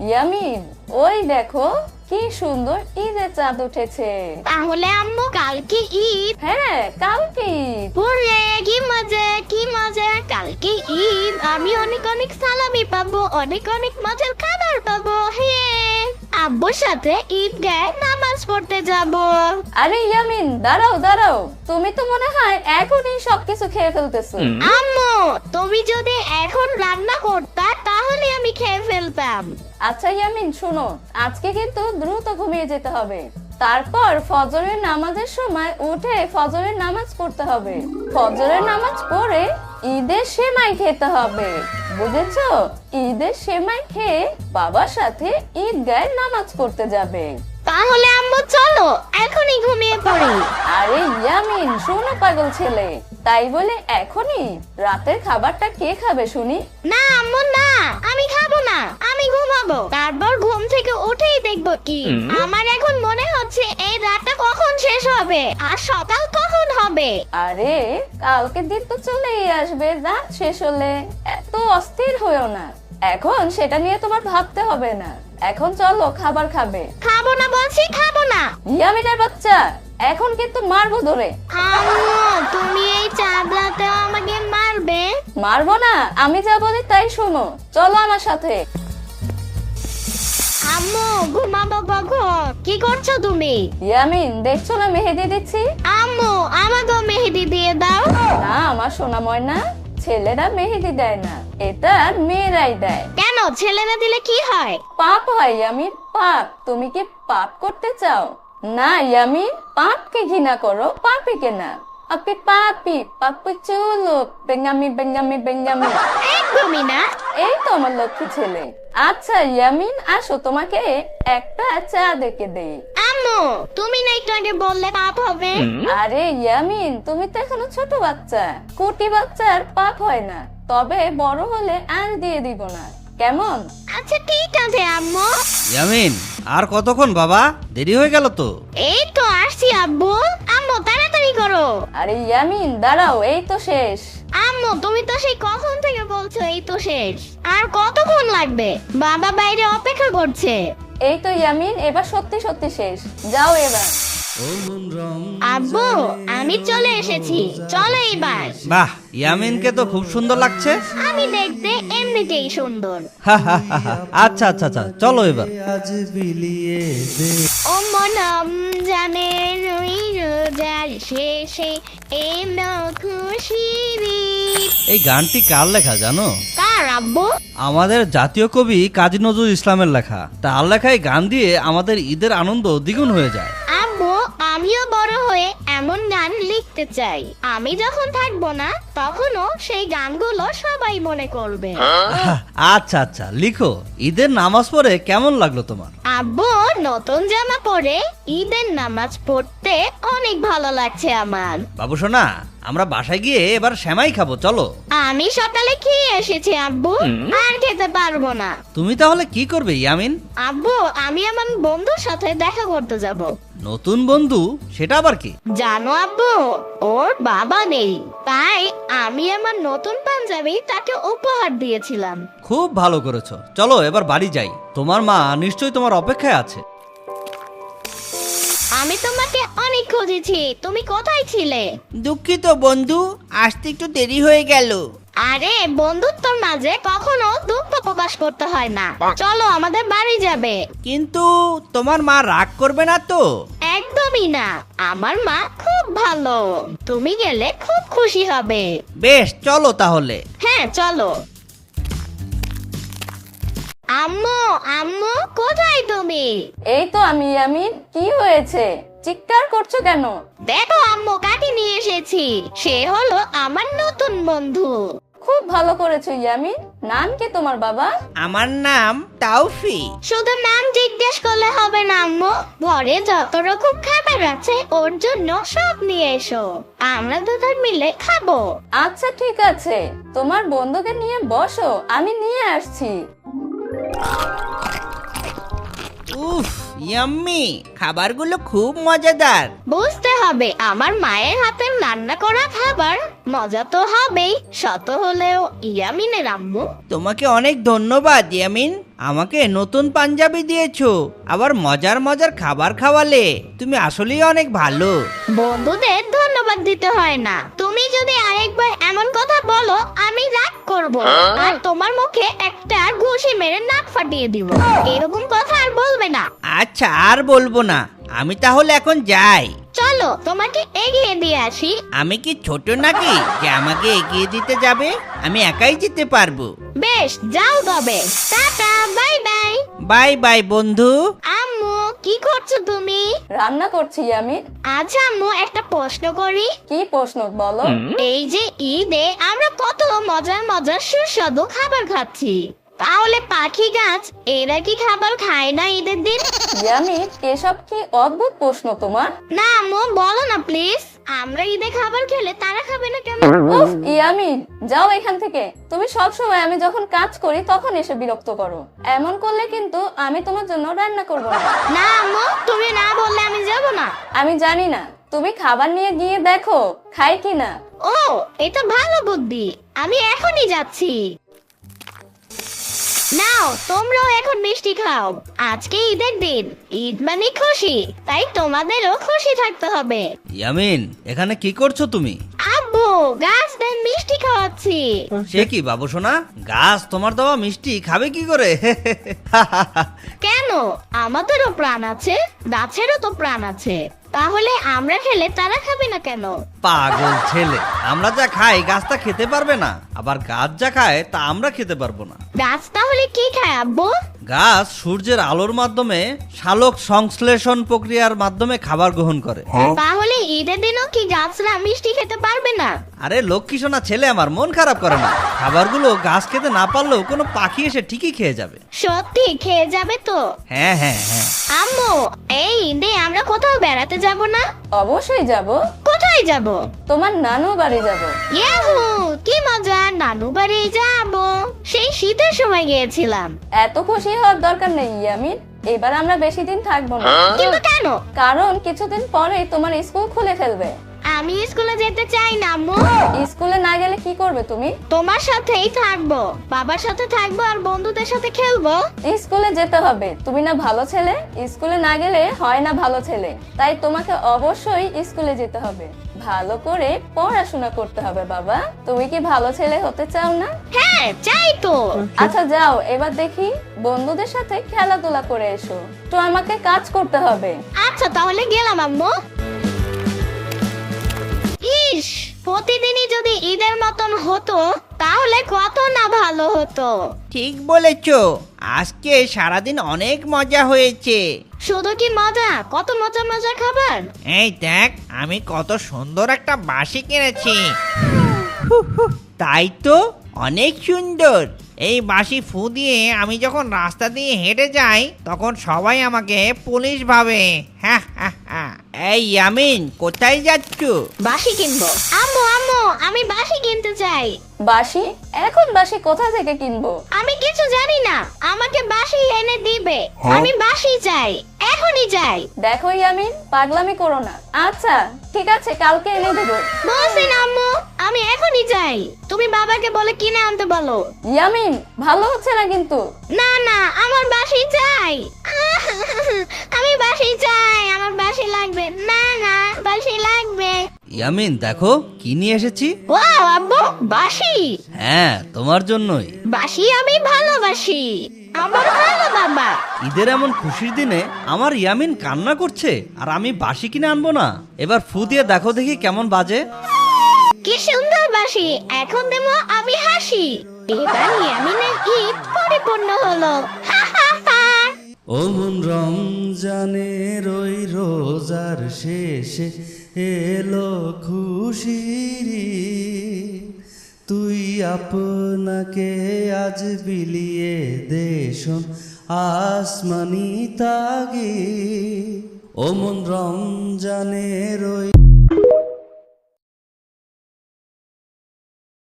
ইয়ামিন, ওই দেখো কি সুন্দর ঈদের চাঁদ উঠেছে। তাহলে আম্মু কালকে ঈদ? হ্যাঁ, কালকে ঈদ। ওরে কি মজা কি মজা, কালকে ঈদ, আমি অনেক অনেক সালামি পাবো, অনেক অনেক মজার খাবার পাবো। হ্যাঁ, আব্বুর সাথে ঈদগাহে নামাজ পড়তে যাব। আরে ইয়ামিন, দাঁড়াও দাঁড়াও, তুমি তো মনে হয় এখনই সবকিছু খেয়ে ফেলতেছো। আম্মু, তুমি যদি এখন রান্না করতা তাহলে আমি খেয়ে ফেলতাম। আচ্ছা ইয়ামিন, শোনো, আজকে কিন্তু দ্রুত ঘুমিয়ে যেতে হবে। তারপর ফজরের নামাজের সময় উঠে ফজরের নামাজ পড়তে হবে। ফজরের নামাজ পড়ে ঈদের সেমাই খেতে হবে, বুঝেছো? ঈদের সেমাই খেয়ে বাবার সাথে ঈদগাহে নামাজ পড়তে যাবে। তাহলে আম্মু চলো এখনই ঘুমিয়ে পড়ি। আরে ইয়ামিন, শোনো পাগল ছেলে, তাই বলে এখনই রাতের খাবারটা কে খাবে শুনি? না আম্মু না, আমি খাবো না, আমি ঘুমাবো। তারপর ঘুম থেকে উঠেই দেখবো কি। আমার এখন মনে হচ্ছে এই রাতটা কখন শেষ হবে আর সকাল কখন হবে। আরে কালকে দিন তো চলেই আসবে, রাত শেষ হলে। এত অস্থির হয়েও না, এখন সেটা নিয়ে তোমার ভাবতে হবে না। এখন চলো খাবার খাবে। খাবো না বলছি, খাবো না। ইয়ামিনের বাচ্চা, এখন কিন্তু মারবো ধরে। আম্মু, তুমি এই চাঁদ রাতে আমাকে মারবে? মারবো না, আমি যা বলি তাই শোনো, চলো আমার সাথে। আম্মু, ঘুমাবো কখন? কি করছো তুমি? ইয়ামিন, দেখছো না মেহেদি দিচ্ছি? আম্মু, আমাকেও মেহেদি দিয়ে দাও। না আমার সোনা ময়না, ছেলেরা মেহেদি দেয় না, এটা মেয়েরাই দেয়। কেন, ছেলেরা দিলে কি হয়? পাপ হয় ইয়ামিন, পাপ। তুমি কি পাপ করতে চাও? না ইয়ামিন, পাপকে ঘৃণা করো, পাপিকে না। পাপি পাপি পাপি চুলো বেঙ্গামি বেঙ্গামি বেঙ্গামি। একদমই না। এই তো আমার লক্ষ্মী ছেলে। আচ্ছা ইয়ামিন, আসো তোমাকে একটা চা দেখে দেই। আম্মু, তুমি না একটু আগে বললে পাপ হবে। আরে ইয়ামিন, তুমি তো এখনো ছোট বাচ্চা, কোটি বাচ্চার পাপ হয় না, তবে বড় হলে আর দিয়ে দিব না, কেমন? আচ্ছা ঠিক আছে আম্মু। ইয়ামিন, আর কতক্ষণ বাবা? দেরি হয়ে গেল তো। এই তো আসছি আব্বু। আম্মু তাড়াতাড়ি করো। আরে ইয়ামিন দাঁড়াও, এই তো শেষ। আম্মু, তুমি তো সেই কখন থেকে বলছো এই তো শেষ। আর কতক্ষণ লাগবে? বাবা বাইরে অপেক্ষা করছে। এই তো ইয়ামিন, এবার সত্যি সত্যি শেষ, যাও এবার। আব্বু, আমি চলে এসেছি, চলো এবার। বাহ, ইয়ামিনকে তো খুব সুন্দর লাগছে। আমি দেখতে এমনিতেই সুন্দর। আচ্ছা আচ্ছা আচ্ছা, চলো এবার। ও মনম জানে রুই রোজার শেষে এলো খুশির ঈদ। এই গানটি কার লেখা জানো? কার আব্বু? আমাদের জাতীয় কবি কাজী নজরুল ইসলামের লেখা। তার লেখায় গান দিয়ে আমাদের ঈদের আনন্দ দ্বিগুণ হয়ে যায়। আব্বু, আমিও বড় হয়ে এমন গান লিখতে চাই। আমি যখন থাকবো না তখনও সেই গানগুলো সবাই মনে করবে। আচ্ছা আচ্ছা, লিখো। ঈদের নামাজ পড়ে কেমন লাগলো তোমার? আব্বু, নতুন জামা পরে ঈদের নামাজ পড়তে অনেক ভালো লাগছে আমার। বাবু সোনা, আমরা বাসায় গিয়ে এবার সেমাই খাবো, চলো। আমি সকালে খেয়ে এসেছি আব্বু, আর খেতে পারবো না। তুমি তাহলে কি করবে ইয়ামিন? আব্বু, আমি আমার বন্ধুর সাথে দেখা করতে যাব। নতুন বন্ধু? সেটা আবার কি? জানো আব্বু, ওর বাবা নেই, তাই আমি আমার নতুন পাঞ্জাবি তাকে উপহার দিয়েছিলাম। খুব ভালো করেছো, চলো এবার বাড়ি যাই। তোমার মা নিশ্চয়ই তোমার অপেক্ষায় আছে। আমি তোমাকে অনেক খুঁজেছি, তুমি কোথায় ছিলে? দুঃখিত বন্ধু, আসতে একটু দেরি হয়ে গেল। আরে, বন্ধুত্বর মাঝে কখনো দুঃখ প্রকাশ করতে হয় না। চলো আমাদের বাড়ি যাবে। কিন্তু তোমার মা রাগ করবে না তো? একদমই না, আমার মা খুব ভালো, তুমি গেলে খুব খুশি হবে। বেশ, চলো তাহলে। হ্যাঁ চলো। আম্মু, আম্মু কোথায় তুমি? এই তো আমি ইয়ামিন, কি হয়েছে, চিৎকার করছো কেন? দেখো আম্মু, কাকে নিয়ে এসেছি। সে হলো আমার নতুন বন্ধু। খুব ভালো করেছো ইয়ামিন। নাম কি তোমার বাবা? আমার নাম তাওফি। শুধু নাম জিজ্ঞেস করলে হবে না আম্মু, ঘরে যত রকম খাবার আছে ওর জন্য সব নিয়ে এসো, আমরা দুজন মিলে খাবো। আচ্ছা ঠিক আছে, তোমার বন্ধুকে নিয়ে বসো, আমি নিয়ে আসছি। উফ, ইয়াম্মি, খাবারগুলো খুব মজাদার। বুঝতে হবে আমার মায়ের হাতের রান্না করা খাবার মজা তো হবেই, শত হলেও ইয়ামিনের আম্মু। তোমাকে অনেক ধন্যবাদ ইয়ামিন, আমাকে নতুন পাঞ্জাবি দিয়েছো, আবার মজার মজার খাবার খাওয়ালে। তুমি আসলেই অনেক ভালো। বন্ধুদের ধন্যবাদ দিতে হয় না, তুমি যদি আরেকবার এমন কথা বলো আমি রাগ করব আর তোমার মুখে একটা ঘুষি মেরে নাক ফাটিয়ে দিব। এরকম কথা আর বলবে না। আচ্ছা, আর বলবো না। আমি তাহলে এখন যাই। চলো তোমাকে এগিয়ে দিয়ে আসি। আমি কি ছোট নাকি যে আমাকে এগিয়ে দিতে যাবে? আমি একাই যেতে পারবো। বেশ, যাও তবে। Tata, bye bye. Bye bye বন্ধু। আম্মু, কি করছো তুমি? রান্না করছি ইয়ামিন। আচ্ছা আম্মু, একটা প্রশ্ন করি। কি প্রশ্ন বলো? এই যে ঈদে আমরা কত মজার মজার সুস্বাদু খাবার খাচ্ছি, তাহলে পাখি গাছ এরা কি খাবার খায় না ঈদের দিন? ইয়ামিন, এসব কি অদ্ভুত প্রশ্ন তোমার? না আম্মু, বলো না প্লিজ। আমরা ঈদে খাবার খেলে তারা খাবে না কেন? উফ ইয়ামিন, যাও এখান থেকে। তুমি সব সময় আমি যখন কাজ করি তখন এসে বিরক্ত করো। এমন করলে কিন্তু আমি তোমার জন্য রান্না করব না। না আম্মু, তুমি না বললে আমি যাব না। আমি জানি না, তুমি খাবার নিয়ে গিয়ে দেখো খাই কিনা। ও, এটা ভালো বুদ্ধি, আমি এখনই যাচ্ছি। নাও, তোমরাও এখন মিষ্টি খাও। আজকে ঈদের দিন, ঈদ মানে খুশি, তাই তোমাদেরও খুশি থাকতে হবে। ইয়ামিন, এখানে কি করছো তুমি? আব্বু, গাছদের মিষ্টি খাওয়াচ্ছি। সে কি বাবু সোনা, গাছ তোমার দেওয়া মিষ্টি খাবে কি করে? কেন, আমাদেরও প্রাণ আছে, গাছেরও তো প্রাণ আছে, তাহলে আমরা খেলে তারা খাবে না কেন? পাগল ছেলে, আমরা যা খাই গাছ তা খেতে পারবে না, আবার গাছ যা খায় তা আমরা খেতে পারবো না। গাছ তাহলে কি খায় আব্বু? গাছ সূর্যের আলোর মাধ্যমে সালোক সংশ্লেষণ প্রক্রিয়ার মাধ্যমে খাবার গ্রহণ করে। তাহলে ঈদের দিনও কি গাছরা মিষ্টি খেতে পারবে না? আরে লক্ষ্মী সোনা ছেলে আমার, মন খারাপ করে না। খাবারগুলো গাছ খেতে না পারলেও কোনো পাখি এসে ঠিকই খেয়ে যাবে। সত্যি খেয়ে যাবে তো? হ্যাঁ হ্যাঁ হ্যাঁ। আম্মু, এই ঈদে আমরা কোথাও বেড়াতে যাব না? অবশ্যই যাব। কোথায় যাব? তোমার নানু বাড়ি যাব। ইয়াহু, কি মজা, নানু বাড়ি যাব। সেই শীতের সময় গিয়েছিলাম। এত খুশি হওয়ার দরকার নেই ইয়ামিন, এবার আমরা বেশি দিন থাকবো না। কিন্তু কেন? কারণ কিছুদিন পরেই তোমার স্কুল খুলে ফেলবে। আমি স্কুলে যেতে চাই না আম্মু। স্কুলে না গেলে কি করবে তুমি? তোমার সাথেই থাকবো, বাবার সাথে থাকবো আর বন্ধুদের সাথে খেলবো। স্কুলে যেতে হবে, তুমি না ভালো ছেলে। স্কুলে না গেলে হয় না ভালো ছেলে, তাই তোমাকে অবশ্যই স্কুলে যেতে হবে। ভালো করে পড়াশোনা করতে হবে বাবা। তুমি কি ভালো ছেলে হতে চাও না? হ্যাঁ, চাই তো। আচ্ছা যাও, এবার দেখি বন্ধুদের সাথে খেলাধুলা করে এসো। তো আমাকে কাজ করতে হবে। আচ্ছা তাহলে গেলাম আম্মু। ইস, প্রতিদিনই যদি ঈদের মতন হতো তাহলে কত না ভালো হতো। ঠিক বলেছো, আজকে সারাদিন অনেক মজা হয়েছে। শুধু কি মজা, কত মজা মজা খাবার। এই দেখ, আমি কত সুন্দর একটা বাঁশি কিনেছি। তাই তো, অনেক সুন্দর। এই বাঁশি ফু দিয়ে আমি যখন রাস্তা দিয়ে হেঁটে যাই তখন সবাই আমাকে পুলিশ ভাবে। হ্যাঁ হ্যাঁ হ্যাঁ। এই ইয়ামিন, কোথায় যাচ্ছ? বাঁশি কিনবো। আম্মু আম্মু, আমি বাঁশি কিনতে চাই। বাঁশি? এখন বাঁশি কোথা থেকে কিনবো? আমি কিছু জানি না, আমাকে বাঁশি এনে দিবে। আমি বাঁশি চাই, এখনই চাই। দেখো ইয়ামিন, পাগলামি করো না। আচ্ছা ঠিক আছে, কালকে এনে দেবো। বলছি না আম্মু, আমি এখনই চাই। তুমি বাবাকে বলে কিনে আনতে বলো। ইয়ামিন, ভালো হচ্ছে না কিন্তু। না না, আমার বাঁশি চাই। আমি বাঁশি চাই, আমার বাঁশি লাগবে। না না, বাঁশি লাগবে। ইয়ামিন দেখো কি নিয়ে এসেছি। ওয়াও আব্বু, বাঁশি। হ্যাঁ, তোমার জন্যই। বাঁশি আমি ভালোবাসি, আমার ভালো বাবা। ঈদের এমন খুশির দিনে আমার ইয়ামিন কান্না করছে আর আমি বাঁশি কিনে আনবো না। এবার ফু দিয়ে দেখো দেখি কেমন বাজে। কি সুন্দর বাঁশি, এখন দেবো আমি হাসি। এবার ইয়ামিনের ঈদ পরিপূর্ণ হলো। হা হা হা। ও মন রমজানের ওই রোজার শেষে এলো খুশির ঈদ। তুই আপনাকে আজ বিলিয়ে দেশন আসমানি তাগি। ও মন রমজানের ওই